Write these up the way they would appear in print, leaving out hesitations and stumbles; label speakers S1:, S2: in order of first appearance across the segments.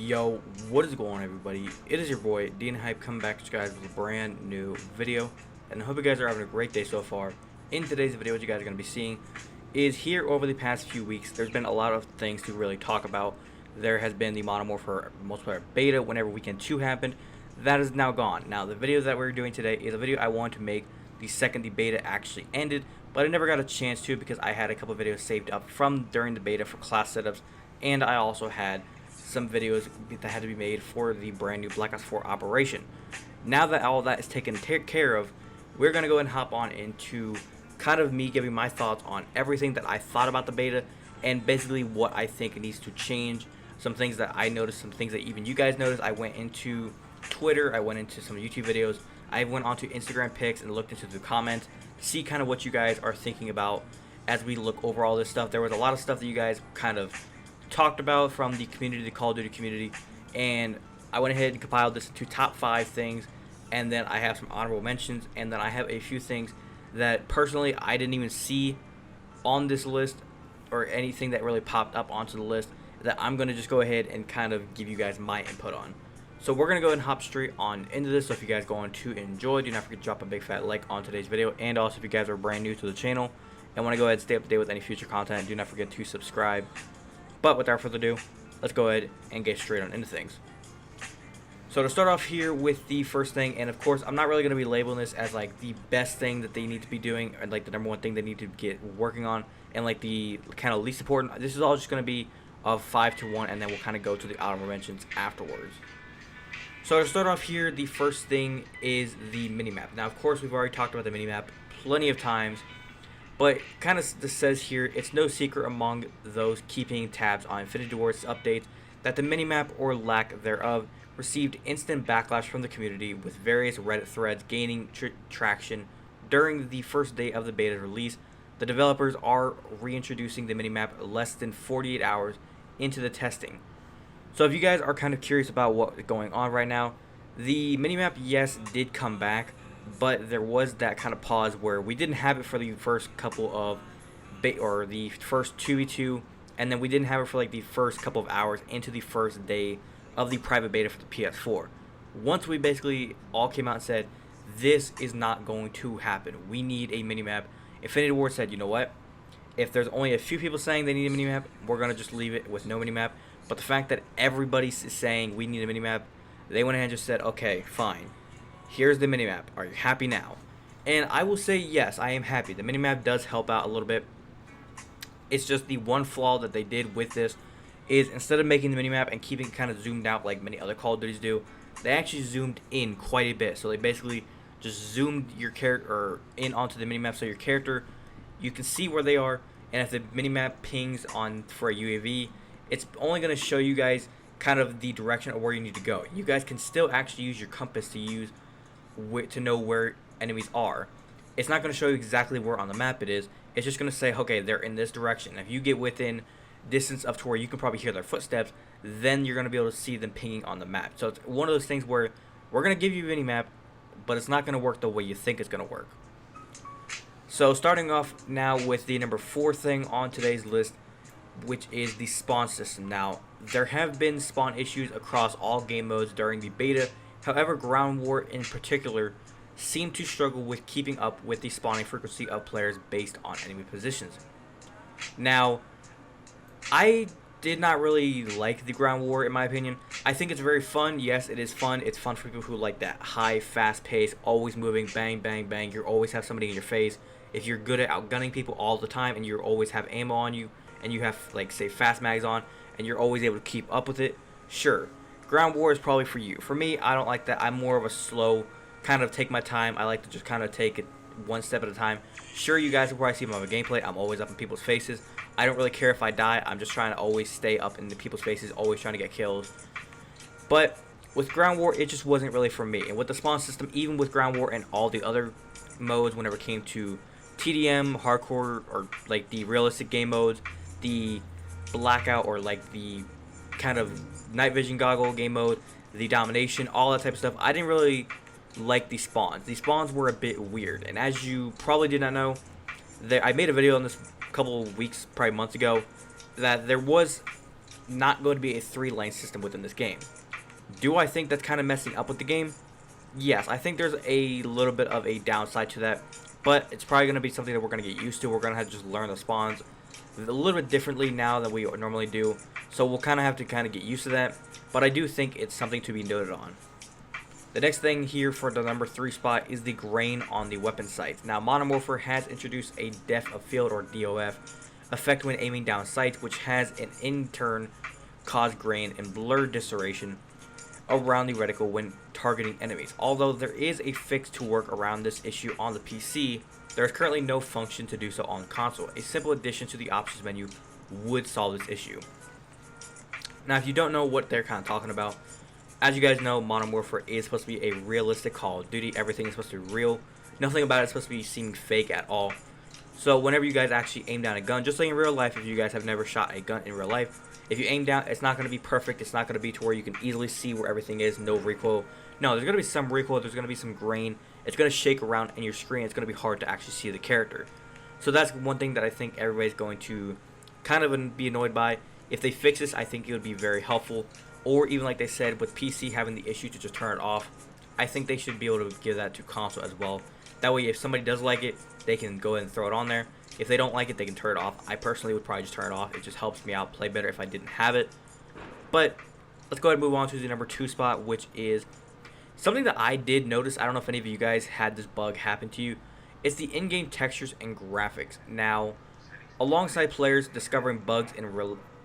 S1: Yo, what is going on, everybody? It is your boy Dean Hype coming back to you guys with a brand new video, and I hope you guys are having a great day so far. In today's video, what you guys are going to be seeing is here over the past few weeks, there's been a lot of things to really talk about. There has been the Modern Warfare multiplayer beta whenever Weekend 2 happened. That is now gone. Now, the video that we're doing today is a video I wanted to make the second the beta actually ended, but I never got a chance to because I had a couple videos saved up from during the beta for class setups, and I also had some videos that had to be made for the brand new Black Ops 4 operation. Now that all that is taken care of, we're going to go ahead and hop on into kind of me giving my thoughts on everything that I thought about the beta and basically what I think needs to change. Some things that I noticed, some things that even you guys noticed. I went into Twitter, I went into some YouTube videos, I went onto Instagram pics and looked into the comments to see kind of what you guys are thinking about as we look over all this stuff. There was a lot of stuff that you guys kind of talked about from the community, the Call of Duty community, and I went ahead and compiled this into top 5 things, and then I have some honorable mentions, and then I have a few things that personally I didn't even see on this list or anything that really popped up onto the list that I'm going to just go ahead and kind of give you guys my input on. So we're going to go ahead and hop straight on into this. So if you guys going to enjoy, do not forget to drop a big fat like on today's video, and also if you guys are brand new to the channel and want to go ahead and stay up to date with any future content, do not forget to subscribe. But without further ado, let's go ahead and get straight on into things. So to start off here with the first thing, and of course I'm not really going to be labeling this as like the best thing that they need to be doing, or like the number one thing they need to get working on, and like the kind of least important. This is all just going to be of 5 to 1, and then we'll kind of go to the honorable mentions afterwards. So to start off here, the first thing is the minimap. Now of course we've already talked about the minimap plenty of times, but kind of says here, it's no secret among those keeping tabs on Infinity Ward's updates that the minimap, or lack thereof, received instant backlash from the community, with various Reddit threads gaining traction during the first day of the beta release. The developers are reintroducing the minimap less than 48 hours into the testing. So if you guys are kind of curious about what's going on right now, the minimap, yes, did come back, but there was that kind of pause where we didn't have it for the first couple of the first 2v2, and then we didn't have it for like the first couple of hours into the first day of the private beta for the PS4. Once we basically all came out and said, this is not going to happen, we need a minimap, Infinity Ward said, you know what, if there's only a few people saying they need a minimap, we're going to just leave it with no minimap. But the fact that everybody is saying we need a minimap, they went ahead and just said, okay, fine, here's the minimap. Are you happy now? And I will say, yes, I am happy. The minimap does help out a little bit. It's just the one flaw that they did with this is, instead of making the minimap and keeping it kind of zoomed out like many other Call of Duties do, they actually zoomed in quite a bit. So they basically just zoomed your character in onto the minimap, so your character, you can see where they are. And if the minimap pings on for a UAV, it's only going to show you guys kind of the direction of where you need to go. You guys can still actually use your compass to know where enemies are. It's not going to show you exactly where on the map it is. It's just going to say, okay, they're in this direction. If you get within distance up to where you can probably hear their footsteps, then you're going to be able to see them pinging on the map. So it's one of those things where we're going to give you a minimap, but it's not going to work the way you think it's going to work. So starting off now with the number 4 thing on today's list, which is the spawn system. Now, there have been spawn issues across all game modes during the beta. However, Ground War in particular seemed to struggle with keeping up with the spawning frequency of players based on enemy positions. Now, I did not really like the Ground War, in my opinion. I think it's very fun. Yes, it is fun. It's fun for people who like that high, fast pace, always moving, bang, bang, bang. You always have somebody in your face. If you're good at outgunning people all the time and you always have ammo on you, and you have, like, say, fast mags on, and you're always able to keep up with it, sure, Ground War is probably for you. For me, I don't like that. I'm more of a slow, kind of take my time. I like to just kind of take it one step at a time. Sure, you guys will probably see my gameplay. I'm always up in people's faces. I don't really care if I die. I'm just trying to always stay up in the people's faces, always trying to get kills. But with Ground War, it just wasn't really for me. And with the spawn system, even with Ground War and all the other modes, whenever it came to TDM, hardcore, or like the realistic game modes, the blackout, or like the kind of night vision goggle game mode, the domination, all that type of stuff, I didn't really like the spawns. The spawns were a bit weird, and as you probably did not know, I made a video on this a couple of weeks, probably months ago, that there was not going to be a 3-lane system within this game. Do I think that's kind of messing up with the game? Yes, I think there's a little bit of a downside to that, but it's probably going to be something that we're going to get used to. We're going to have to just learn the spawns a little bit differently now than we normally do, so we'll kind of have to get used to that, but I do think it's something to be noted on. The next thing here for the number 3 spot is the grain on the weapon sights. Now, Modern Warfare has introduced a depth of field, or DOF, effect when aiming down sights, which has in turn caused grain and blur distortion around the reticle when targeting enemies. Although there is a fix to work around this issue on the PC, there is currently no function to do so on console. A simple addition to the options menu would solve this issue. Now, if you don't know what they're kind of talking about, as you guys know, Modern Warfare is supposed to be a realistic Call of Duty. Everything is supposed to be real. Nothing about it is supposed to be seeming fake at all. So whenever you guys actually aim down a gun, just like in real life, if you guys have never shot a gun in real life, if you aim down, it's not going to be perfect. It's not going to be to where you can easily see where everything is, no recoil. No, there's going to be some recoil. There's going to be some grain. It's going to shake around in your screen. It's going to be hard to actually see the character. So that's one thing that I think everybody's going to kind of be annoyed by. If they fix this, I think it would be very helpful. Or even like they said, with PC having the issue to just turn it off, I think they should be able to give that to console as well. That way, if somebody does like it, they can go ahead and throw it on there. If they don't like it, they can turn it off. I personally would probably just turn it off. It just helps me out play better if I didn't have it. But let's go ahead and move on to the number 2 spot, which is something that I did notice. I don't know if any of you guys had this bug happen to you. It's the in-game textures and graphics. Now, alongside players discovering bugs in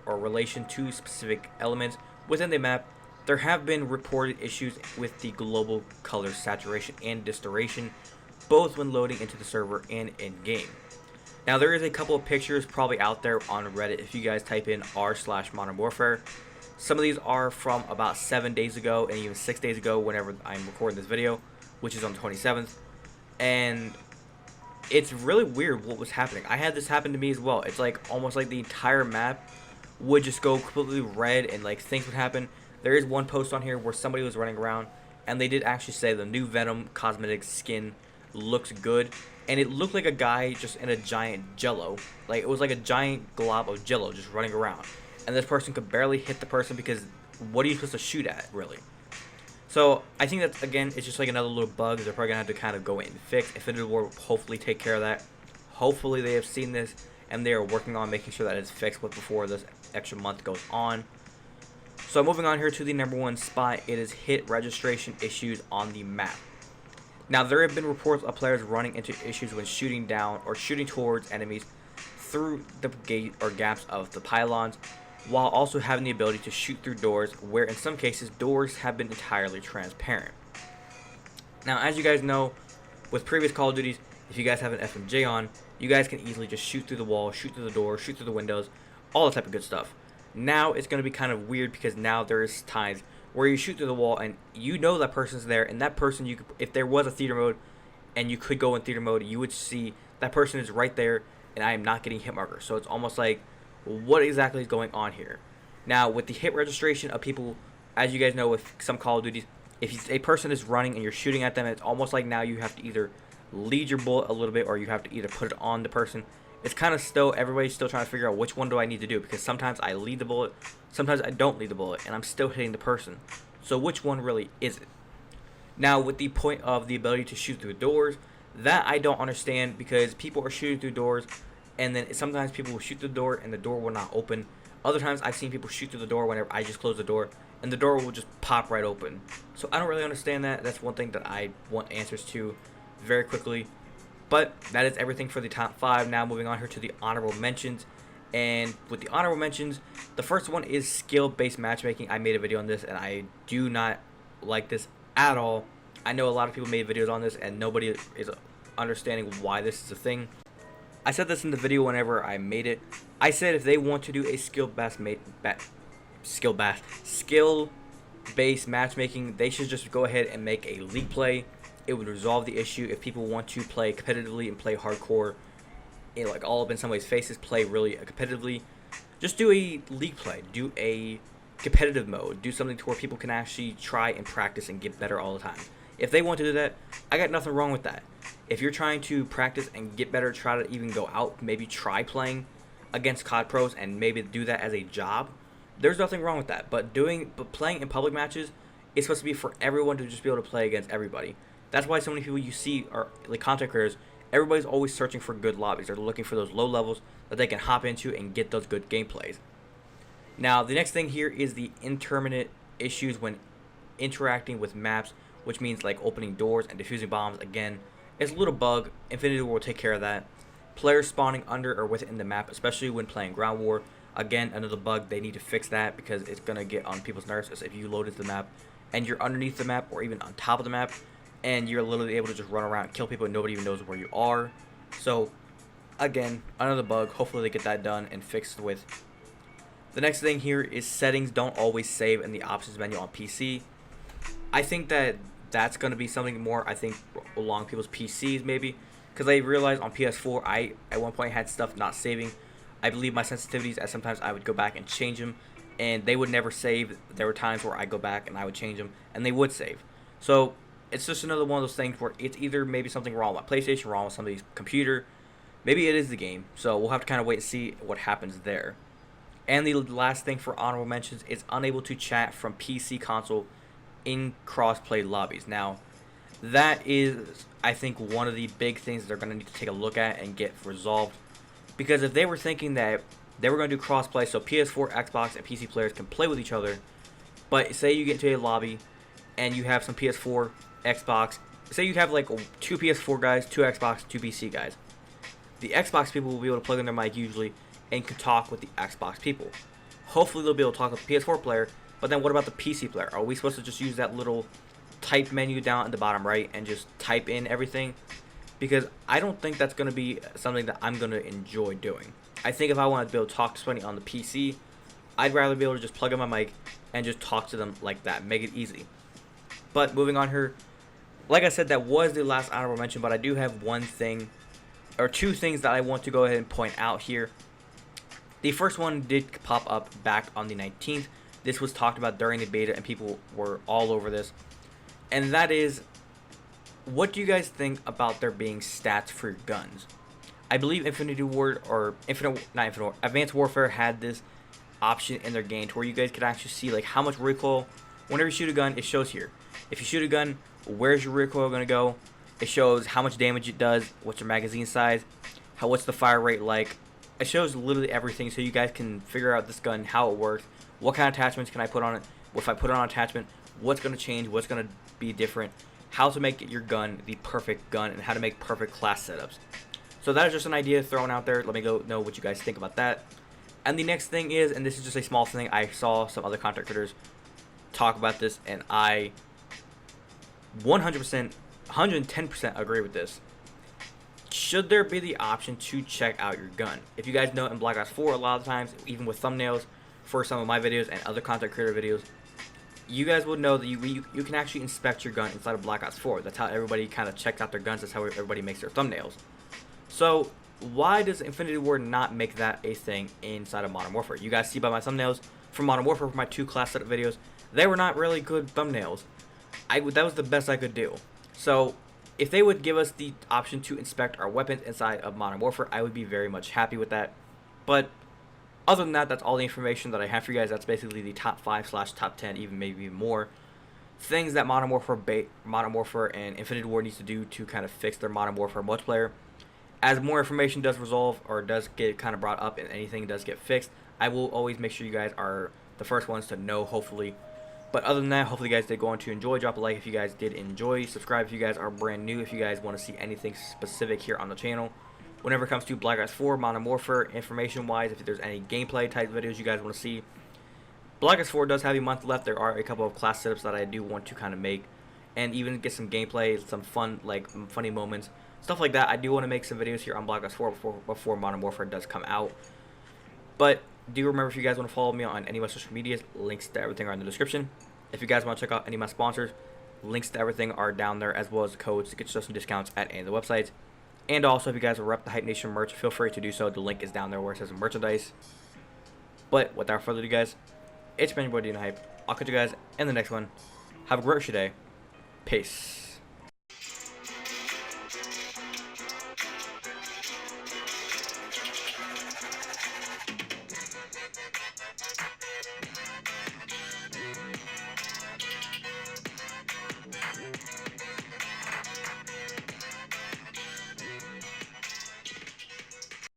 S1: relation to specific elements within the map, there have been reported issues with the global color saturation and distortion, both when loading into the server and in-game. Now, there is a couple of pictures probably out there on Reddit if you guys type in r/Modern Warfare. Some of these are from about 7 days ago and even 6 days ago whenever I'm recording this video, which is on the 27th. And it's really weird what was happening. I had this happen to me as well. It's like almost like the entire map would just go completely red and like things would happen. There is one post on here where somebody was running around and they did actually say the new Venom cosmetic skin looks good, and it looked like a guy just in a giant jello. Like it was like a giant glob of jello just running around, and this person could barely hit the person because what are you supposed to shoot at, really? So I think that, again, it's just like another little bug they're probably gonna have to kind of go in and fix. Infinity will hopefully take care of that. Hopefully they have seen this and they are working on making sure that it's fixed before this extra month goes on. So moving on here to the number 1 spot, it is hit registration issues on the map. Now, there have been reports of players running into issues when shooting down or shooting towards enemies through the gate or gaps of the pylons, while also having the ability to shoot through doors, where in some cases doors have been entirely transparent. Now, as you guys know, with previous Call of Duties, if you guys have an FMJ on, you guys can easily just shoot through the wall, shoot through the door, shoot through the windows, all that type of good stuff. Now it's going to be kind of weird because now there's times where you shoot through the wall and you know that person's there, and that person, you could, if there was a theater mode and you could go in theater mode, you would see that person is right there and I am not getting hit markers. So it's almost like, what exactly is going on here? Now, with the hit registration of people, as you guys know with some Call of Duties, if a person is running and you're shooting at them, it's almost like now you have to either lead your bullet a little bit or you have to either put it on the person. It's kind of still, everybody's still trying to figure out which one do I need to do, because sometimes I lead the bullet, sometimes I don't lead the bullet, and I'm still hitting the person. So which one really is it? Now, with the point of the ability to shoot through doors, that I don't understand, because people are shooting through doors, and then sometimes people will shoot through the door and the door will not open. Other times I've seen people shoot through the door whenever I just close the door, and the door will just pop right open. So I don't really understand that. That's one thing that I want answers to very quickly. But that is everything for the top 5. Now moving on here to the honorable mentions. And with the honorable mentions, the first one is skill-based matchmaking. I made a video on this and I do not like this at all. I know a lot of people made videos on this and nobody is understanding why this is a thing. I said this in the video whenever I made it. I said if they want to do a skill-based matchmaking, they should just go ahead and make a league play. It would resolve the issue. If people want to play competitively and play hardcore, like all up in somebody's faces, play really competitively, just do a league play. Do a competitive mode. Do something to where people can actually try and practice and get better all the time. If they want to do that, I got nothing wrong with that. If you're trying to practice and get better, try to even go out, maybe try playing against COD pros and maybe do that as a job, There's nothing wrong with that. But playing in public matches is supposed to be for everyone to just be able to play against everybody. That's why so many people you see are like content creators. Everybody's always searching for good lobbies. They're looking for those low levels that they can hop into and get those good gameplays. Now, the next thing here is the intermittent issues when interacting with maps, which means like opening doors and defusing bombs. Again, it's a little bug. Infinity War will take care of that. Players spawning under or within the map, especially when playing Ground War. Again, another bug. They need to fix that because it's going to get on people's nerves. So if you load into the map and you're underneath the map or even on top of the map and you're literally able to just run around and kill people and nobody even knows where you are. So, again, another bug. Hopefully they get that done and fixed with. The next thing here is settings don't always save in the options menu on PC. I think that's going to be something more, I think, along people's PCs maybe. Because I realized on PS4, I at one point had stuff not saving. I believe my sensitivities, as sometimes I would go back and change them, and they would never save. There were times where I go back and I would change them, and they would save. So it's just another one of those things where it's either maybe something wrong with my PlayStation, wrong with somebody's computer. Maybe it is the game. So we'll have to kind of wait and see what happens there. And the last thing for honorable mentions is unable to chat from PC console in crossplay lobbies. Now, that is, I think, one of the big things they're going to need to take a look at and get resolved. Because if they were thinking that they were going to do crossplay so PS4, Xbox, and PC players can play with each other, but say you get into a lobby and you have some PS4, Xbox, say you have like 2 PS4 guys, 2 Xbox, 2 PC guys. The Xbox people will be able to plug in their mic usually and can talk with the Xbox people. Hopefully they'll be able to talk with the PS4 player, but then what about the PC player? Are we supposed to just use that little type menu down at the bottom right and just type in everything? Because I don't think that's going to be something that I'm going to enjoy doing. I think if I want to be able to talk to somebody on the PC, I'd rather be able to just plug in my mic and just talk to them like that. Make it easy. But moving on here, like I said, that was the last honorable mention, but I do have one thing, or 2 things that I want to go ahead and point out here. The first one did pop up back on the 19th. This was talked about during the beta and people were all over this. And that is, what do you guys think about there being stats for your guns? I believe Infinity Ward, or Advanced Warfare had this option in their game to where you guys could actually see like how much recoil. Whenever you shoot a gun, it shows here. If you shoot a gun, where's your recoil going to go? It shows how much damage it does, what's your magazine size, what's the fire rate like. It shows literally everything so you guys can figure out this gun, how it works, what kind of attachments can I put on it, if I put on an attachment, what's going to change, what's going to be different, how to make your gun the perfect gun, and how to make perfect class setups. So that is just an idea thrown out there. Let me know what you guys think about that. And the next thing is, and this is just a small thing, I saw some other content creators talk about this, and I 100%, 110% agree with this. Should there be the option to check out your gun? If you guys know, in Black Ops 4, a lot of times, even with thumbnails for some of my videos and other content creator videos, you guys will know that you can actually inspect your gun inside of Black Ops 4. That's how everybody kind of checks out their guns. That's how everybody makes their thumbnails. So why does Infinity Ward not make that a thing inside of Modern Warfare? You guys see by my thumbnails from Modern Warfare, for my 2 class setup videos, they were not really good thumbnails. That was the best I could do. So if they would give us the option to inspect our weapons inside of Modern Warfare, I would be very much happy with that. But other than that, that's all the information that I have for you guys. That's basically the top 5/top 10, even maybe more things that Modern Warfare and Infinity Ward needs to do to kind of fix their Modern Warfare multiplayer. As more information does resolve or does get kind of brought up and anything does get fixed, I will always make sure you guys are the first ones to know, hopefully. But other than that, hopefully you guys did go on to enjoy. Drop a like if you guys did enjoy. Subscribe if you guys are brand new. If you guys want to see anything specific here on the channel. Whenever it comes to Black Ops 4, Modern Warfare, information-wise, if there's any gameplay type videos you guys want to see. Black Ops 4 does have a month left. There are a couple of class setups that I do want to kind of make. And even get some gameplay, some fun, like funny moments. Stuff like that. I do want to make some videos here on Black Ops 4 before Modern Warfare does come out. But do remember, if you guys want to follow me on any of my social medias, links to everything are in the description. If you guys want to check out any of my sponsors, links to everything are down there, as well as the codes to get yourself some discounts at any of the websites. And also, if you guys rep the Hype Nation merch, feel free to do so. The link is down there where it says merchandise. But without further ado, guys, it's been your boy Dina Hype. I'll catch you guys in the next one. Have a great day. Peace.